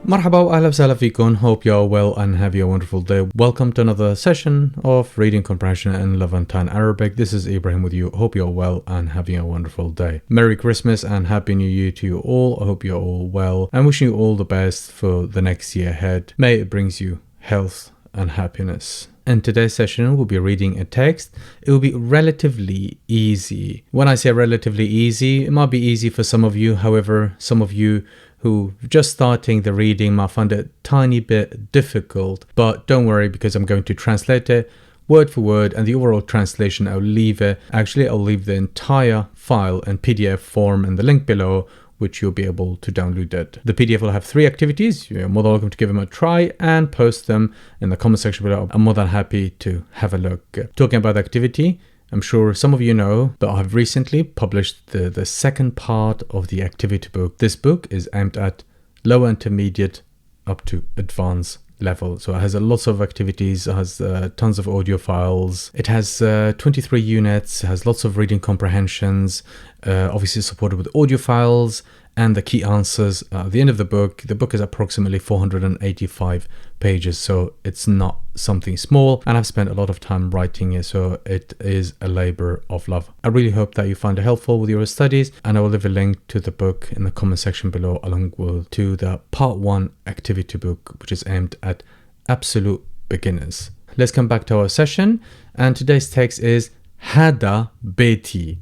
مرحبا وأهلا وسهلا فيكم. Hope you are well and have a wonderful day. Welcome to another session of reading comprehension in Levantine Arabic. This is Ibrahim with you. Hope you're well and having a wonderful day. Merry Christmas and Happy New Year to you all. I hope you're all well and wishing you all the best for the next year ahead. May it brings you health and happiness. In today's session, we'll be reading a text. It will be relatively easy. When I say relatively easy, it might be easy for some of you. However, some of you who just starting the reading might find it a tiny bit difficult. But don't worry, because I'm going to translate it word for word, and the overall translation I'll leave it. Actually, I'll leave the entire file in PDF form in the link below, which you'll be able to download it. The PDF will have 3 activities. You're more than welcome to give them a try and post them in the comment section below. I'm more than happy to have a look. Talking about the activity, I'm sure some of you know, but I've recently published the second part of the activity book. This book is aimed at lower intermediate up to advanced level. So it has lots of activities, it has tons of audio files. It has 23 units, it has lots of reading comprehensions, obviously supported with audio files and the key answers at the end of the book. The book is approximately 485 pages, so it's not something small, and I've spent a lot of time writing it, so it is a labor of love. I really hope that you find it helpful with your studies, and I will leave a link to the book in the comment section below, along with to the part 1 activity book, which is aimed at absolute beginners. Let's come back to our session, and today's text is Hada Beti.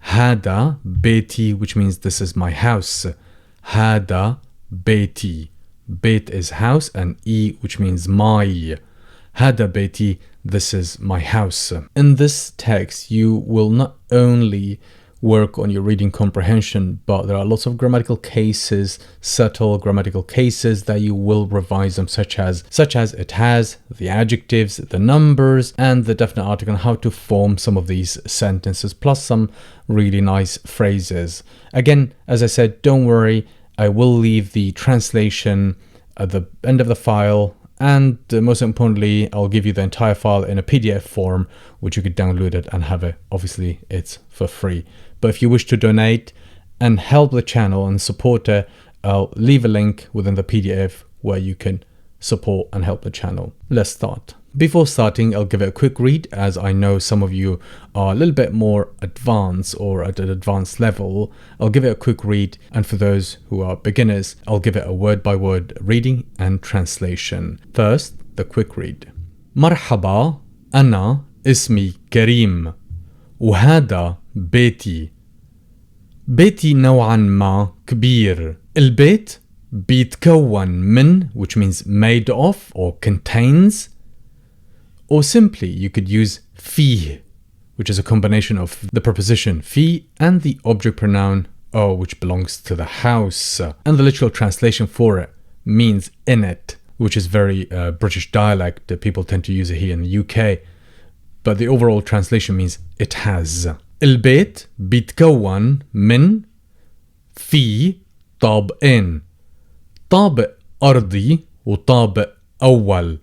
Hada Beti, which means this is my house. Hada Beti. Beit is house, and E, which means my. Hada Beti, this is my house. In this text, you will not only work on your reading comprehension, but there are lots of grammatical cases, subtle grammatical cases that you will revise them, such as it has, the adjectives, the numbers, and the definite article, and how to form some of these sentences, plus some really nice phrases. Again, as I said, don't worry, I will leave the translation at the end of the file, and most importantly, I'll give you the entire file in a PDF form, which you could download it and have it. Obviously, it's for free. But if you wish to donate and help the channel and support it, I'll leave a link within the PDF where you can support and help the channel. Let's start. Before starting, I'll give it a quick read, as I know some of you are a little bit more advanced or at an advanced level. I'll give it a quick read, and for those who are beginners, I'll give it a word-by-word reading and translation. First, the quick read. مرحبا، أنا اسمي كريم، وهذا بيتي. بيتي نوعا ما كبير. البيت بيتكون من, which means made of or contains, or simply you could use فيه, which is a combination of the preposition فيه and the object pronoun o, which belongs to the house. And the literal translation for it means in it, which is very British dialect that people tend to use it here in the UK. But the overall translation means it has. البيت بيتكون من في طابقين، طابق أرضي وطابق أول،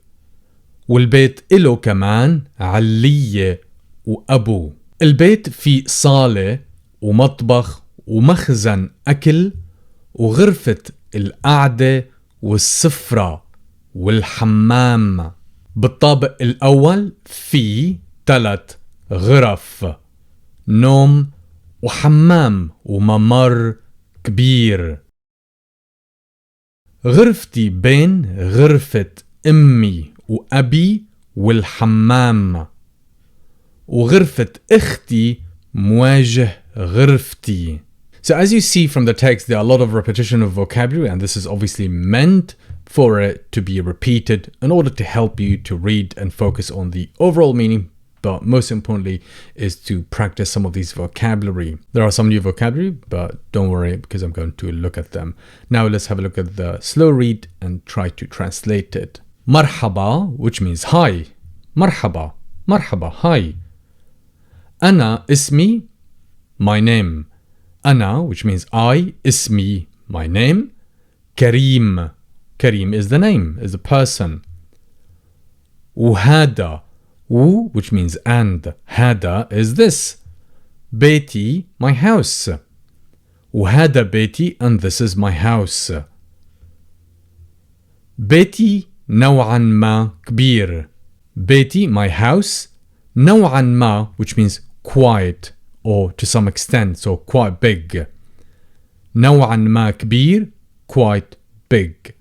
والبيت إله كمان علية وأبو. البيت فيه صالة ومطبخ ومخزن أكل وغرفة القعدة والسفرة والحمام. بالطابق الأول فيه 3 غرف نوم وحمام وممر كبير. غرفتي بين غرفة أمي وأبي والحمام، وغرفة أختي مواجه غرفتي. So as you see from the text, there are a lot of repetition of vocabulary, and this is obviously meant for it to be repeated in order to help you to read and focus on the overall meaning, but most importantly is to practice some of these vocabulary. There are some new vocabulary, but don't worry, because I'm going to look at them. Now let's have a look at the slow read and try to translate it. مرحبا, which means hi. مرحبا, مرحبا, hi. أنا اسمي, my name. أنا, which means I, اسمي, my name. كريم, Kareem is the name, is the person. وهذا, which means and. هذا is this. بيتي, my house. وهذا بيتي, and this is my house. بيتي نوعا ما كبير. بيتي, my house. نوعا ما, which means quite or to some extent, so quite big. نوعا ما كبير, quite big.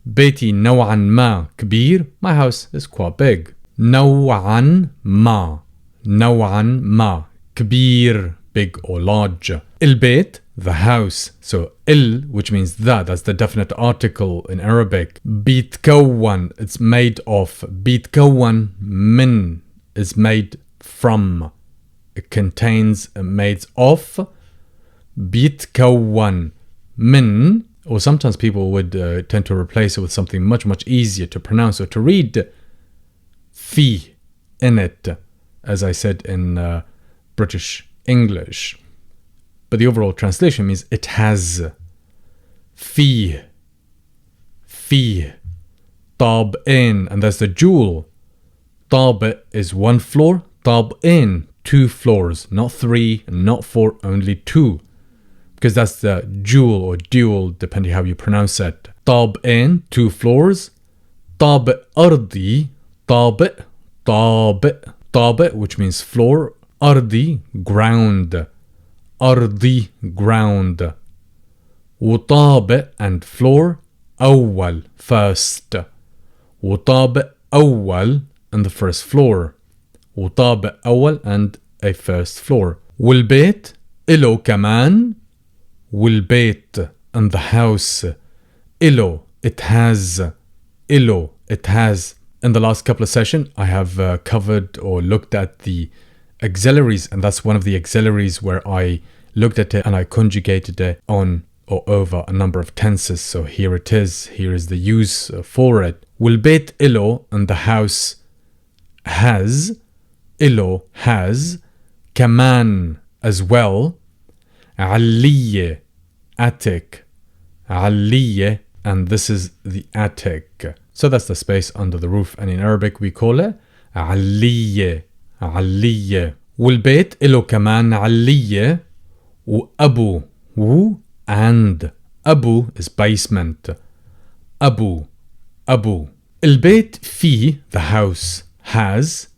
بيتي نوعا ما كبير, my house is quite big. نوعا ما, نوعا ما, كبير, big or large. البيت, the house, so which means that's the definite article in Arabic. بيتكون, it's made of. بيتكون من is made from. It contains, made of. بيتكون من, or sometimes people would tend to replace it with something much easier to pronounce or to read. في, in it, as I said in British English. But the overall translation means it has. فيه, فيه. طابقين, and that's the jewel. طابق is one floor. طابقين, 2 floors, not 3, not 4, only 2. Because that's the jewel or dual, depending how you pronounce it. طابقين, 2 floors. طابق أرضي, طابق, طابق, طابق, which means floor. أرضي, ground. أرضي, ground. وطابق, and floor. أول, first. وطابق أول, and the first floor. وطابق أول, and a first floor. والبيت إلو كمان. والبيت, and the house. إلو, it has. إلو, it has. In the last couple of sessions, I have covered or looked at the auxiliaries, and that's one of the auxiliaries where I looked at it and I conjugated it on or over a number of tenses. So here it is. Here is the use for it. والبيت إلو, and the house has. إلو, has. كمان, as well. علية, attic. علية, and this is the attic. So that's the space under the roof, and in Arabic we call it علية. علية. والبيت إلو كمان علية. وأبو, and. أبو is basement. أبو, أبو. البيت فيه, the house, has.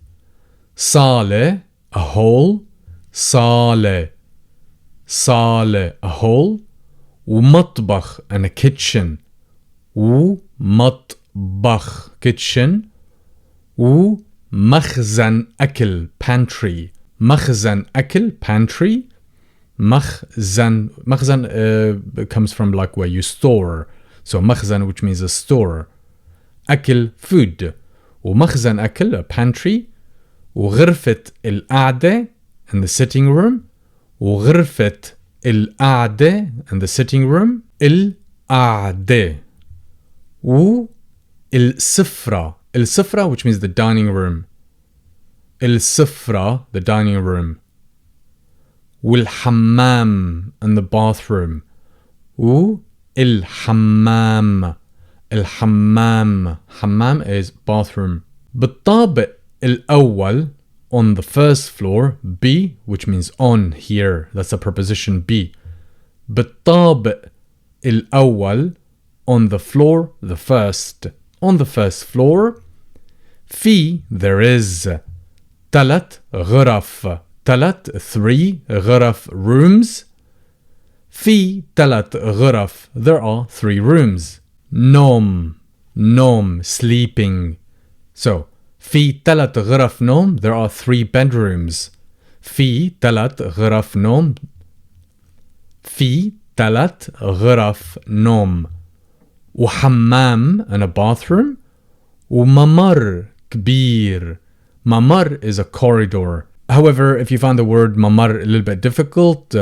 صالة, a hall. صالة, صالة, a hall. ومطبخ, and a kitchen. ومطبخ, kitchen. ومخزن أكل, pantry. مخزن أكل, pantry. مخزن, comes from like where you store. So مخزن, which means a store. أكل, food. ومخزن أكل, a pantry. وغرفة القعدة, and the sitting room. وغرفة القعدة, and the sitting room. القعدة. والسفرة, السفرة, which means the dining room. السفرة, the dining room. والحمام, and the bathroom. والحمام. الحمام, حمام is bathroom. بالطابق الأول, on the first floor. B, which means on here. That's the preposition be. بالطابق الأول, on the floor, the first. On the first floor. في, there is. 3 غرف. 3 غرف, rooms. في 3 غرف, there are 3 rooms. نوم, نوم, sleeping. So في 3 غرف نوم, there are 3 bedrooms. في 3 غرف نوم. في 3 غرف نوم. وحمام, and a bathroom. وممر كبير. Mamar is a corridor. However, if you find the word mamar a little bit difficult,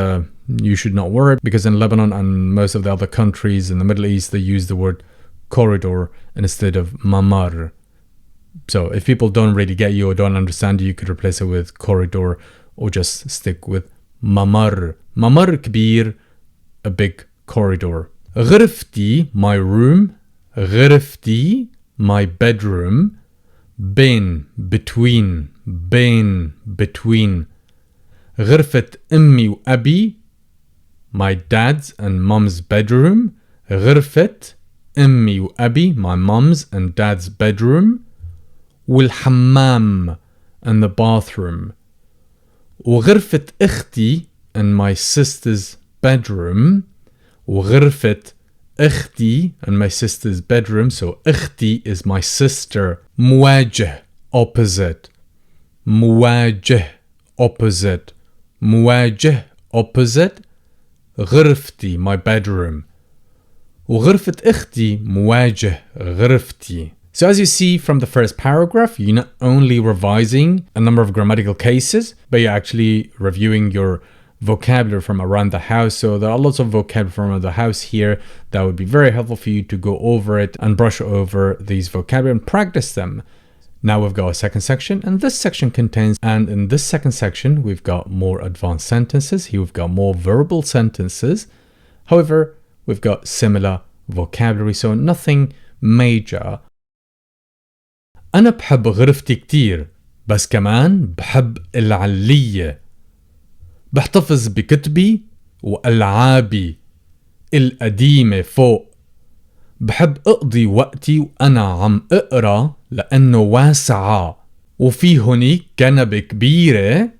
you should not worry, because in Lebanon and most of the other countries in the Middle East, they use the word corridor instead of mamar. So if people don't really get you or don't understand you could replace it with corridor or just stick with mamar. Mamar كبير, a big corridor. غرفتي, my room. غرفتي, my bedroom. بين, between. بين, between. غرفة أمي وأبي, my dad's and mom's bedroom. غرفة أمي وأبي my mom's and dad's bedroom والحمام and the bathroom وغرفة أختي and my sister's bedroom وغرفة أختي and my sister's bedroom. So أختي is my sister. مواجه opposite. مواجه opposite. مواجه opposite. غرفتي my bedroom. وغرفة أختي مواجه غرفتي. So as you see from the first paragraph, you're not only revising a number of grammatical cases, but you're actually reviewing your vocabulary from around the house. So there are lots of vocabulary from around the house here that would be very helpful for you to go over it and brush over these vocabulary and practice them. Now we've got a second section, and this section contains, and in this second section, we've got more advanced sentences. Here we've got more verbal sentences. However, we've got similar vocabulary, so nothing major. أنا بحب غرفتي كتير بس كمان بحب العلية بحتفظ بكتبي وألعابي القديمة فوق بحب أقضي وقتي وأنا عم أقرأ لأنه واسعة وفي هنيك كنبة كبيرة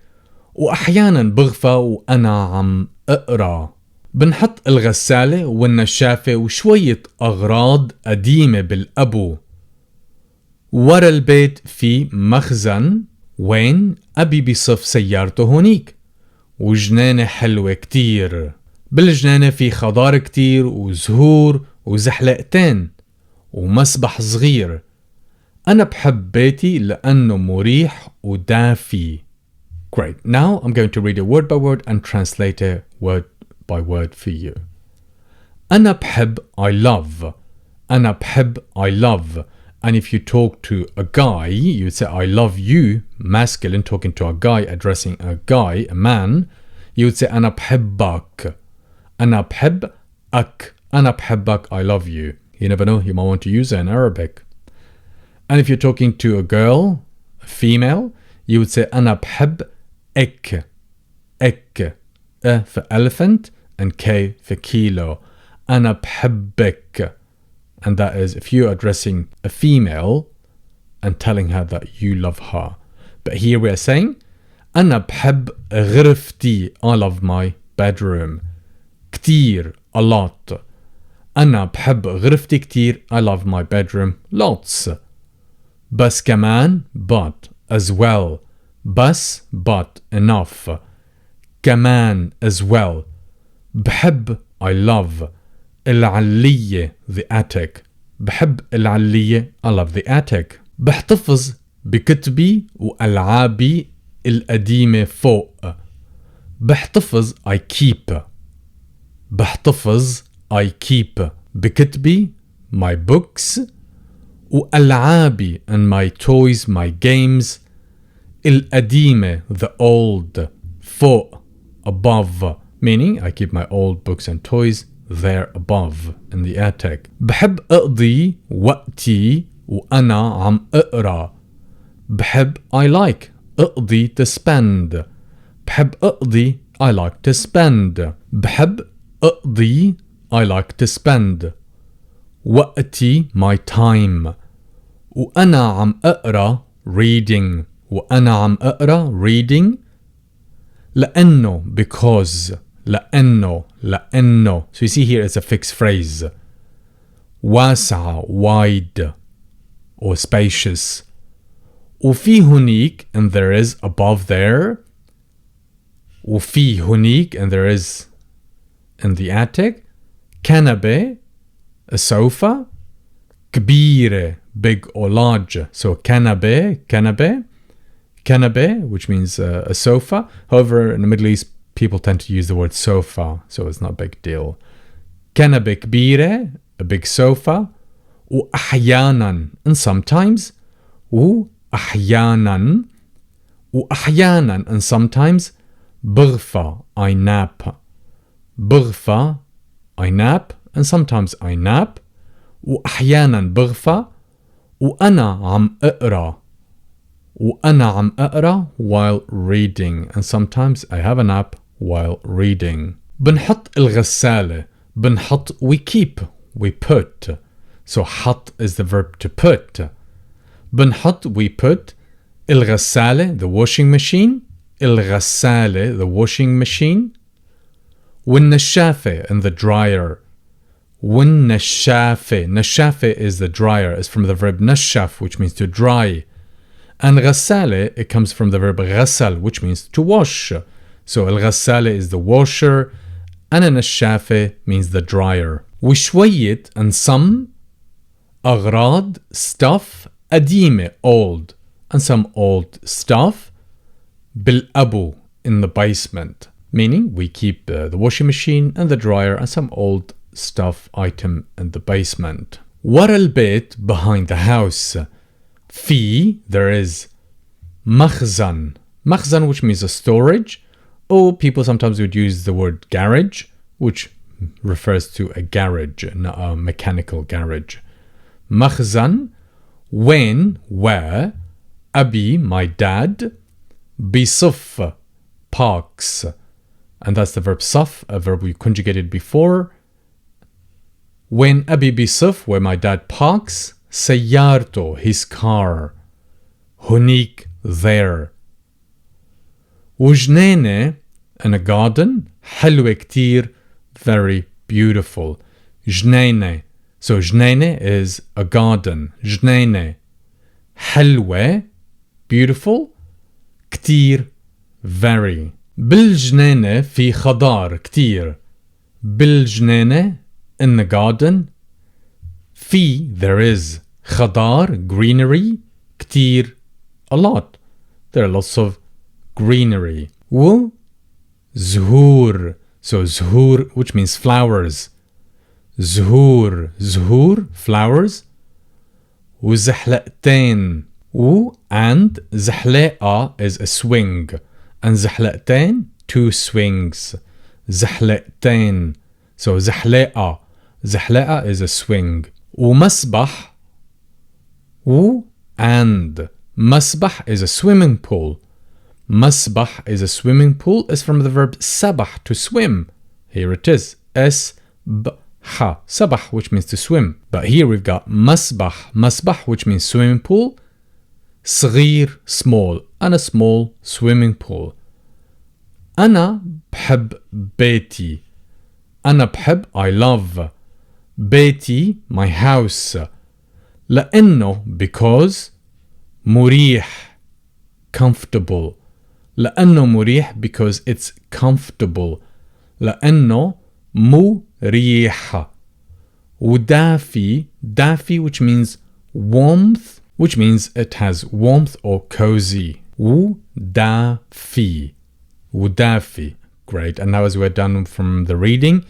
وأحيانا بغفى وأنا عم أقرأ بنحط الغسالة والنشافة وشوية أغراض قديمة بالأبو ورا البيت في مخزن وين أبي بيصف سيارته هونيك وجنانة حلوة كتير بالجنانة في خضار كتير وزهور وزحلقتين ومسبح صغير أنا بحب بيتي لأنه مريح ودافي. Great. Now I'm going to read it word by word and translate it word by word for you. أنا بحب I love. أنا بحب I love. And if you talk to a guy, you would say, I love you, masculine, talking to a guy, addressing a guy, a man, you would say, أنا بحبك. أنا بحبك. أنا بحبك, I love you. You never know, you might want to use it in Arabic. And if you're talking to a girl, a female, you would say, أنا بحبك. إك. E for elephant and K for kilo. أنا بحبك. And that is if you're addressing a female and telling her that you love her. But here we are saying أنا بحب غرفتي. I love my bedroom. كتير, a lot. أنا بحب غرفتي كتير. I love my bedroom lots. بس كمان, but, as well. بس, but, enough. كمان, as well. بحب, I love. العلية, the attic. بحب العلية, I love the attic. بحتفظ بكتبي وألعابي القديمة فوق. بحتفظ, I keep. بحتفظ, I keep. بكتبي, my books. وألعابي, and my toys, my games. القديمة, the old. فوق, above. Meaning, I keep my old books and toys there above in the attic. بحب أقضي وقتي وأنا عم أقرأ. بحب, I like. أقضي, to spend. بحب أقضي, I like to spend. بحب أقضي, I like to spend. وقتي, my time. وأنا عم أقرأ, reading. وأنا عم أقرأ, reading. لأنه, because. لأنه. So you see here it's a fixed phrase. واسعة, wide or spacious. وفي هنيك, and there is above there. وفي هنيك, and there is in the attic. كنبة, a sofa. كبيرة, big or large. So كنبة, which means a sofa. However, in the Middle East, people tend to use the word sofa, so it's not a big deal. كنبة كبيرة, a big sofa. وأحيانا, and sometimes. وأحيانا, and sometimes. بغفى, I nap. بغفى, I nap, and sometimes I nap. وأحيانا بغفى. وأنا عم أقرأ. وأنا عم أقرأ while reading, and sometimes I have a nap while reading. بنحط الغسالة. بنحط, we keep, we put. So حط is the verb to put. بنحط, we put. الغسالة, the washing machine. الغسالة, the washing machine. والنشافة, in the dryer. والنشافة, نشافة is the dryer. It's from the verb نشف, which means to dry. And غسالة, it comes from the verb غسل, which means to wash. So الغسالة is the washer, and النشافة means the dryer. وشوية, and some. أغراض, stuff. قديمة, old, and some old stuff. بالأبو, in the basement, meaning we keep the washing machine and the dryer and some old stuff item in the basement. ورا البيت, behind the house. في, there is. مخزن, مخزن, which means a storage, or people sometimes would use the word garage, which refers to a garage, not a mechanical garage. مخزن. When, where. أبي, my dad. بيصف, parks, and that's the verb صف, a verb we conjugated before. When أبي بيصف, where my dad parks. سيارته, his car. هنيك, there. وجنينة, in a garden. حلوة كتير, very beautiful. جنينة. So جنينة is a garden. جنينة. حلوة, beautiful. كتير, very. بالجنينة في خضار كتير. بالجنينة, in the garden. في, there is. خضار, greenery. كتير, a lot. There are lots of greenery. و زهور. So زهور, which means flowers. زهور, زهور, flowers. وزحلقتين. And زحلقة is a swing. And زحلقتين, two swings. زحلقتين. So زحلقة. زحلقة is a swing. ومسبح. And مسبح is a swimming pool. مسبح is a swimming pool. Is from the verb سبح, to swim. Here it is. S-B-H. سبح, which means to swim. But here we've got مسبح. مسبح, which means swimming pool. صغير, small, and a small swimming pool. أنا بحب بيتي. أنا بحب, I love. بيتي, my house. لأنه, because. مريح, comfortable. لأنه مريح, because it's comfortable. لأنه مريح. ودافي, دافي, which means warmth, which means it has warmth or cozy. ودافي. ودافي. Great. And now as we're done from the reading,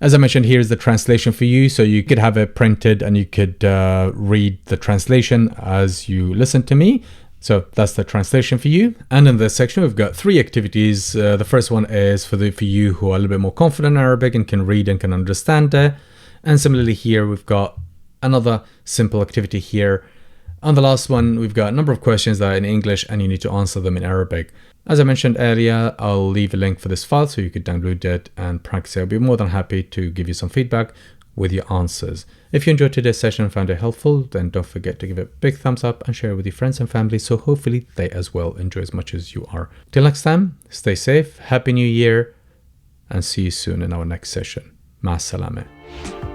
as I mentioned, here is the translation for you. So you could have it printed and you could read the translation as you listen to me. So that's the translation for you. And in this section, we've got 3 activities. The first one is for you who are a little bit more confident in Arabic and can read and can understand it. And similarly here, we've got another simple activity here. On the last one, we've got a number of questions that are in English and you need to answer them in Arabic. As I mentioned earlier, I'll leave a link for this file so you could download it and practice it. I'll be more than happy to give you some feedback with your answers. If you enjoyed today's session and found it helpful, then don't forget to give it a big thumbs up and share it with your friends and family so hopefully they as well enjoy as much as you are. Till next time, stay safe, Happy New Year, and see you soon in our next session. مع السلامة.